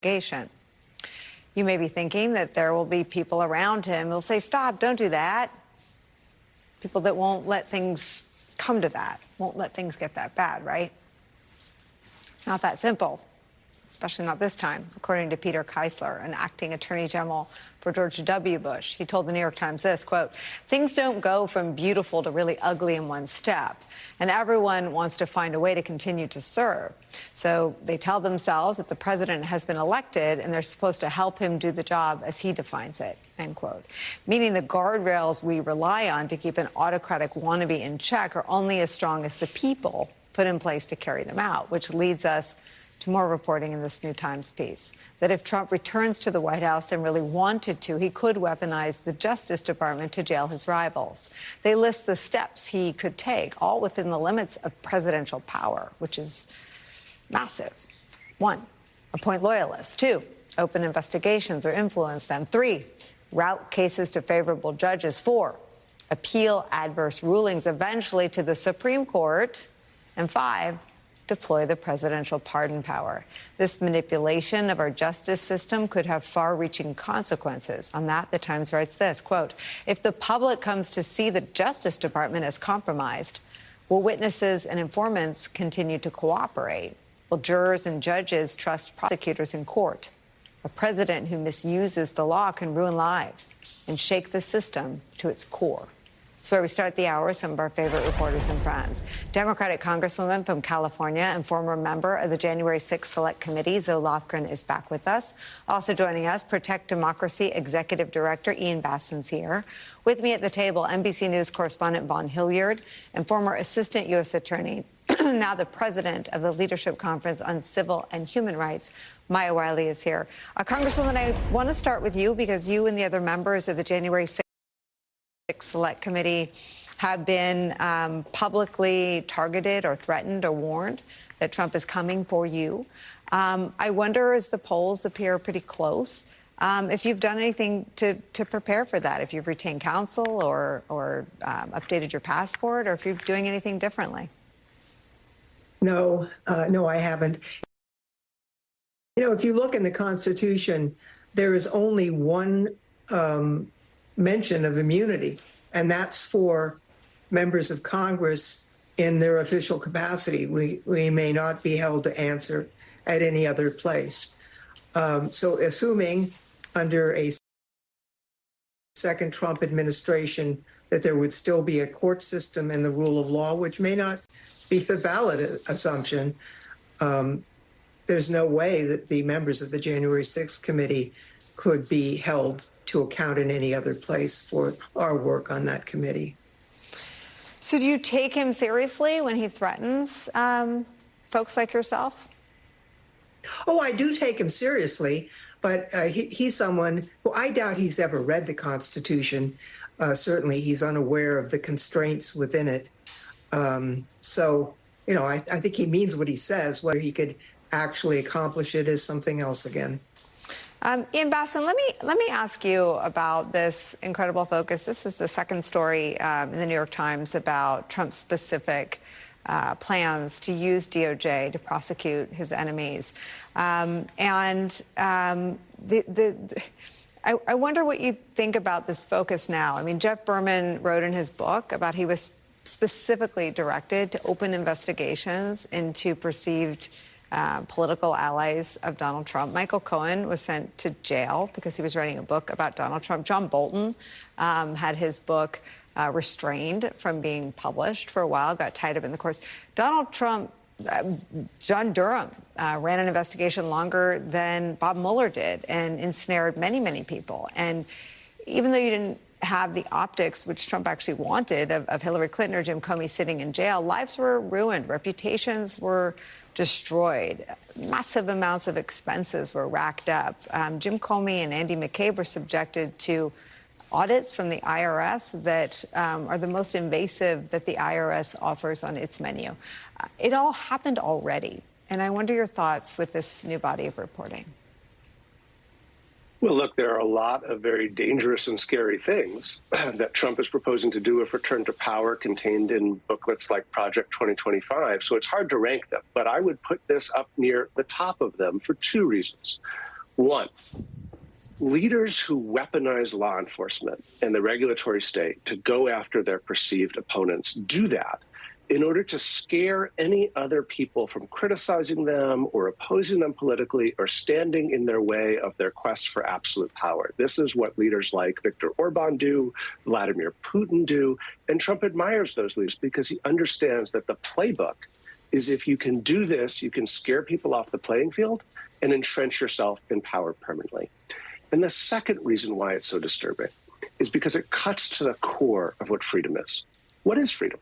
investigation. You may be thinking that there will be people around him who'll say, stop, don't do that. People that won't let things come to that, won't let things get that bad, right? It's not that simple, especially not this time, according to Peter Keisler, an acting attorney general for George W. Bush. He told the New York Times this, quote, things don't go from beautiful to really ugly in one step, and everyone wants to find a way to continue to serve. So they tell themselves that the president has been elected and they're supposed to help him do the job as he defines it, end quote. Meaning the guardrails we rely on to keep an autocratic wannabe in check are only as strong as the people put in place to carry them out, which leads us to more reporting in this New Times piece, that if Trump returns to the White House and really wanted to, he could weaponize the Justice Department to jail his rivals. They list the steps he could take, all within the limits of presidential power, which is massive. 1, appoint loyalists. 2, open investigations or influence them. 3, route cases to favorable judges. 4, appeal adverse rulings eventually to the Supreme Court. And 5, deploy the presidential pardon power. This manipulation of our justice system could have far-reaching consequences. On that, the Times writes this, quote, if the public comes to see the Justice Department as compromised, will witnesses and informants continue to cooperate? Will jurors and judges trust prosecutors in court? A president who misuses the law can ruin lives and shake the system to its core. It's where we start the hour with some of our favorite reporters and friends. Democratic Congresswoman from California and former member of the January 6th Select Committee, Zoe Lofgren, is back with us. Also joining us, Protect Democracy Executive Director Ian Basson's here. With me at the table, NBC News correspondent Vaughn Hilliard and former Assistant U.S. Attorney, now the president of the Leadership Conference on Civil and Human Rights, Maya Wiley, is here. Congresswoman, I want to start with you because you and the other members of the January 6th Select Committee have been publicly targeted or threatened or warned that Trump is coming for you. I wonder, as the polls appear pretty close, if you've done anything to prepare for that, if you've retained counsel or updated your passport, or if you're doing anything differently. No, I haven't. You know, if you look in the Constitution, there is only one mention of immunity, and that's for members of Congress in their official capacity. We may not be held to answer at any other place. So assuming under a second Trump administration that there would still be a court system and the rule of law, which may not be a valid assumption, there's no way that the members of the January 6th committee could be held to account in any other place for our work on that committee. So do you take him seriously when he threatens folks like yourself? Oh, I do take him seriously, but he's someone who I doubt he's ever read the Constitution. Certainly he's unaware of the constraints within it. So, you know, I think he means what he says. Whether he could actually accomplish it is something else again. Ian Basson, let me ask you about this incredible focus. This is the second story in the New York Times about Trump's specific plans to use DOJ to prosecute his enemies. I wonder what you think about this focus now. I mean, Jeff Berman wrote in his book about he was specifically directed to open investigations into perceived political allies of Donald Trump. Michael Cohen was sent to jail because he was writing a book about Donald Trump. John Bolton had his book restrained from being published for a while, got tied up in the courts. Donald Trump, John Durham ran an investigation longer than Bob Mueller did and ensnared many, many people. And even though you didn't have the optics, which Trump actually wanted, of Hillary Clinton or Jim Comey sitting in jail, lives were ruined, reputations were destroyed, massive amounts of expenses were racked up. Jim Comey and Andy McCabe were subjected to audits from the IRS that are the most invasive that the IRS offers on its menu. It all happened already, and I wonder your thoughts with this new body of reporting. Well, look, there are a lot of very dangerous and scary things that Trump is proposing to do if returned to power, contained in booklets like Project 2025. So it's hard to rank them, but I would put this up near the top of them for two reasons. One, leaders who weaponize law enforcement and the regulatory state to go after their perceived opponents do that in order to scare any other people from criticizing them or opposing them politically or standing in their way of their quest for absolute power. This is what leaders like Viktor Orban do, Vladimir Putin do, and Trump admires those leaders because he understands that the playbook is if you can do this, you can scare people off the playing field and entrench yourself in power permanently. And the second reason why it's so disturbing is because it cuts to the core of what freedom is. What is freedom?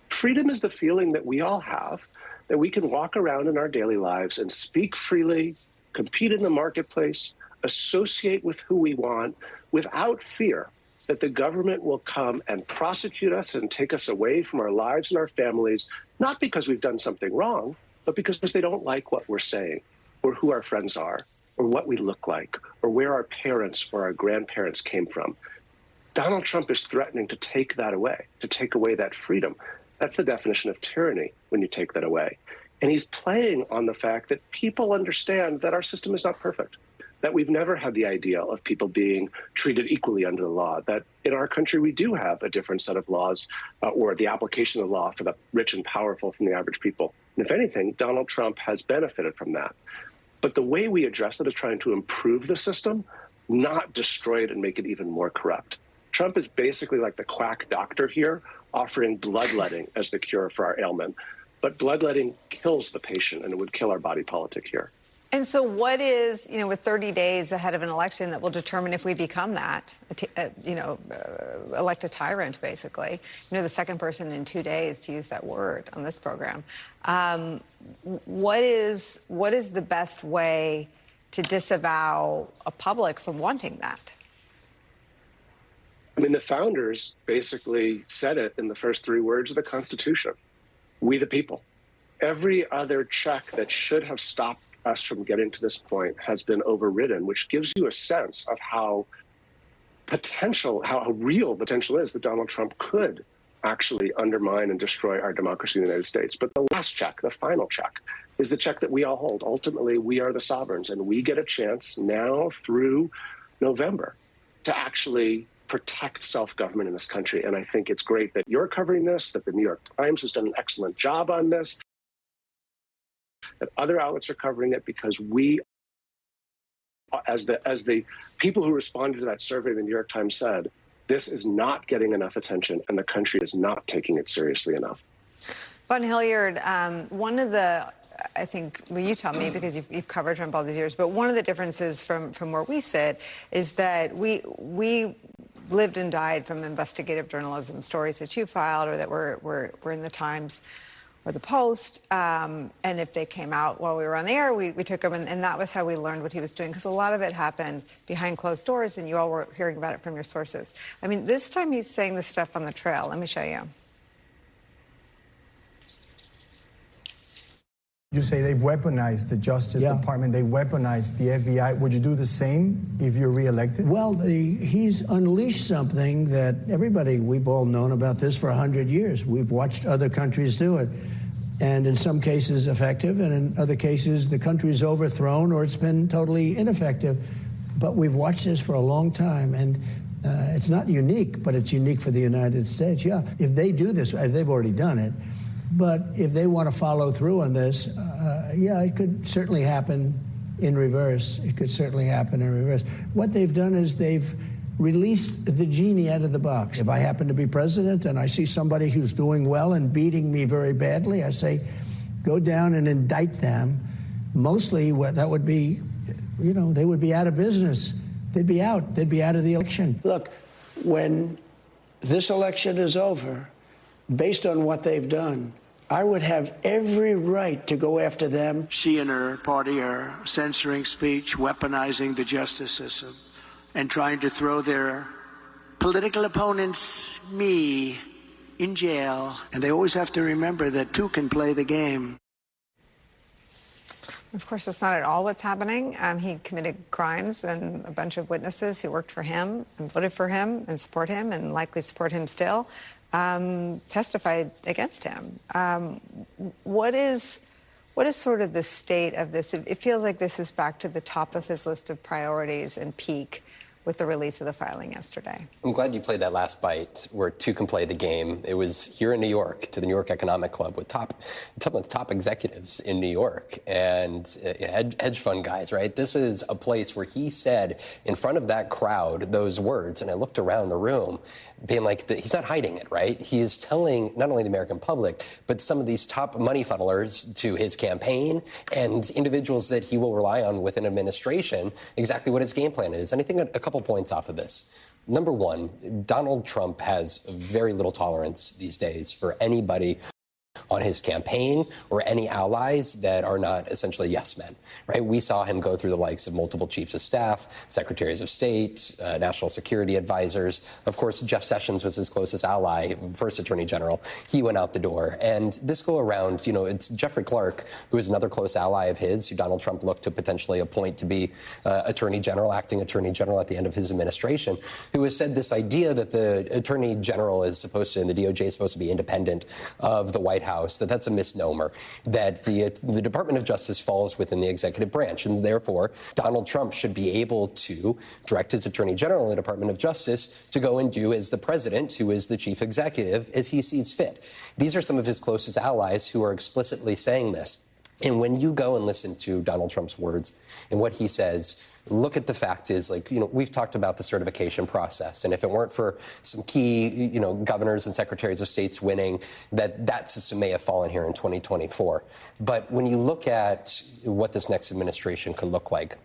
Freedom is the feeling that we all have that we can walk around in our daily lives and speak freely, compete in the marketplace, associate with who we want without fear that the government will come and prosecute us and take us away from our lives and our families, not because we've done something wrong, but because they don't like what we're saying or who our friends are or what we look like or where our parents or our grandparents came from. Donald Trump is threatening to take that away, to take away that freedom. That's the definition of tyranny when you take that away. And he's playing on the fact that people understand that our system is not perfect, that we've never had the ideal of people being treated equally under the law, that in our country we do have a different set of laws or the application of law for the rich and powerful from the average people. And if anything, Donald Trump has benefited from that. But the way we address it is trying to improve the system, not destroy it and make it even more corrupt. Trump is basically like the quack doctor here, offering bloodletting as the cure for our ailment. But bloodletting kills the patient, and it would kill our body politic here. And so what is, with 30 days ahead of an election that will determine if we become that, elect a tyrant, basically, the second person in 2 days to use that word on this program. What is the best way to disavow a public from wanting that? I mean, the founders basically said it in the first 3 words of the Constitution. We the people. Every other check that should have stopped us from getting to this point has been overridden, which gives you a sense of how real potential is that Donald Trump could actually undermine and destroy our democracy in the United States. But the last check, the final check, is the check that we all hold. Ultimately, we are the sovereigns, and we get a chance now through November to actually protect self-government in this country. And I think it's great that you're covering this, that the New York Times has done an excellent job on this, that other outlets are covering it, because we, as the people who responded to that survey the New York Times said, this is not getting enough attention and the country is not taking it seriously enough. Von Hilliard, one of the, I think, well, you tell me because you've covered Trump all these years, but one of the differences from where we sit is that we lived and died from investigative journalism, stories that you filed or that were in the Times or the Post, and if they came out while we were on the air, we took them, and that was how we learned what he was doing, because a lot of it happened behind closed doors, and you all were hearing about it from your sources. I mean, this time he's saying this stuff on the trail. Let me show you. You say they've weaponized the Justice Department, they weaponized the FBI. Would you do the same if you're reelected? Well, he's unleashed something that we've all known about this for 100 years. We've watched other countries do it. And in some cases effective, and in other cases the country's overthrown or it's been totally ineffective. But we've watched this for a long time, and it's not unique, but it's unique for the United States. Yeah, if they do this, they've already done it. But if they want to follow through on this, it could certainly happen in reverse. It could certainly happen in reverse. What they've done is they've released the genie out of the box. If I happen to be president and I see somebody who's doing well and beating me very badly, I say, go down and indict them. Mostly that would be, they would be out of business. They'd be out. They'd be out of the election. Look, when this election is over, based on what they've done, I would have every right to go after them. She and her party are censoring speech, weaponizing the justice system, and trying to throw their political opponents, me, in jail. And they always have to remember that two can play the game. Of course, that's not at all what's happening. He committed crimes, and a bunch of witnesses who worked for him and voted for him and support him and likely support him still testified against him. What is What is sort of the state of this? It feels like this is back to the top of his list of priorities and peak with the release of the filing yesterday. I'm glad you played that last bite where two can play the game. It was here in New York to the New York Economic Club with top executives in New York and hedge fund guys, right? This is a place where he said in front of that crowd those words, and I looked around the room being like, he's not hiding it, right? He is telling not only the American public, but some of these top money funnelers to his campaign and individuals that he will rely on within administration exactly what his game plan is. And I think a couple points off of this. Number one, Donald Trump has very little tolerance these days for anybody on his campaign or any allies that are not essentially yes men, right? We saw him go through the likes of multiple chiefs of staff, secretaries of state, national security advisors. Of course, Jeff Sessions was his closest ally, first attorney general. He went out the door. And this go around, it's Jeffrey Clark, who is another close ally of his, who Donald Trump looked to potentially appoint to be attorney general, acting attorney general at the end of his administration, who has said this idea that the attorney general is supposed to, and the DOJ is supposed to be independent of the White House, that's a misnomer, that the Department of Justice falls within the executive branch, and therefore Donald Trump should be able to direct his attorney general in the Department of Justice to go and do as the president, who is the chief executive, as he sees fit. These are some of his closest allies who are explicitly saying this. And when you go and listen to Donald Trump's words and what he says, look at the fact is, we've talked about the certification process. And if it weren't for some key, governors and secretaries of states winning, that system may have fallen here in 2024. But when you look at what this next administration could look like,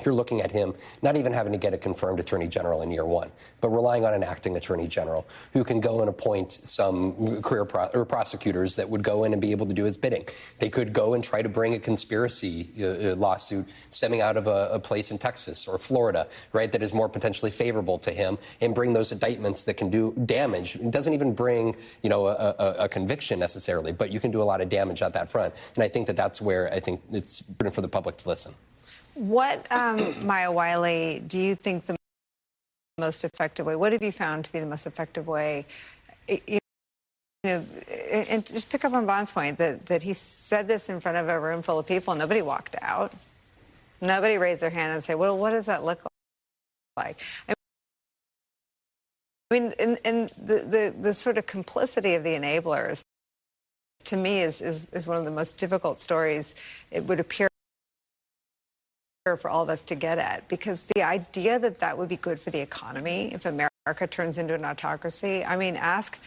you're looking at him not even having to get a confirmed attorney general in year one, but relying on an acting attorney general who can go and appoint some career prosecutors that would go in and be able to do his bidding. They could go and try to bring a conspiracy lawsuit stemming out of a place in Texas or Florida, right, that is more potentially favorable to him, and bring those indictments that can do damage. It doesn't even bring, a conviction necessarily, but you can do a lot of damage at that front. And I think that's where I think it's important for the public to listen. What, Maya Wiley, do you think the most effective way, what have you found to be the most effective way, and just pick up on Bon's point, that he said this in front of a room full of people, nobody walked out, nobody raised their hand and said, well, what does that look like? I mean, and the sort of complicity of the enablers, to me, is one of the most difficult stories, it would appear, for all of us to get at, because the idea that would be good for the economy if America turns into an autocracy. I mean, ask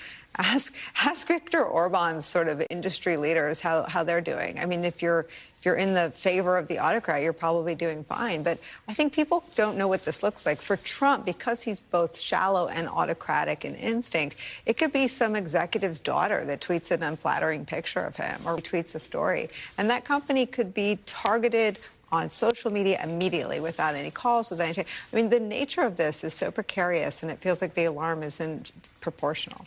Viktor Orban's sort of industry leaders how they're doing. I mean, if you're in the favor of the autocrat, you're probably doing fine. But I think people don't know what this looks like. For Trump, because he's both shallow and autocratic in instinct, it could be some executive's daughter that tweets an unflattering picture of him or tweets a story. And that company could be targeted on social media immediately without any calls, without anything. I mean, the nature of this is so precarious, and it feels like the alarm isn't proportional.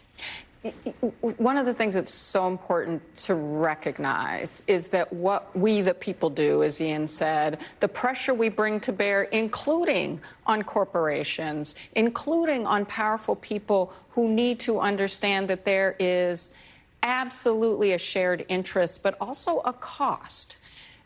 One of the things that's so important to recognize is that what we, the people, do, as Ian said, the pressure we bring to bear, including on corporations, including on powerful people who need to understand that there is absolutely a shared interest, but also a cost.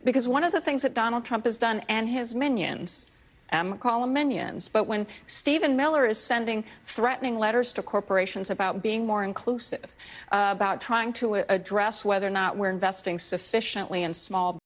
Because one of the things that Donald Trump has done, and his minions, I'm going to call them minions, but when Stephen Miller is sending threatening letters to corporations about being more inclusive, about trying to address whether or not we're investing sufficiently in small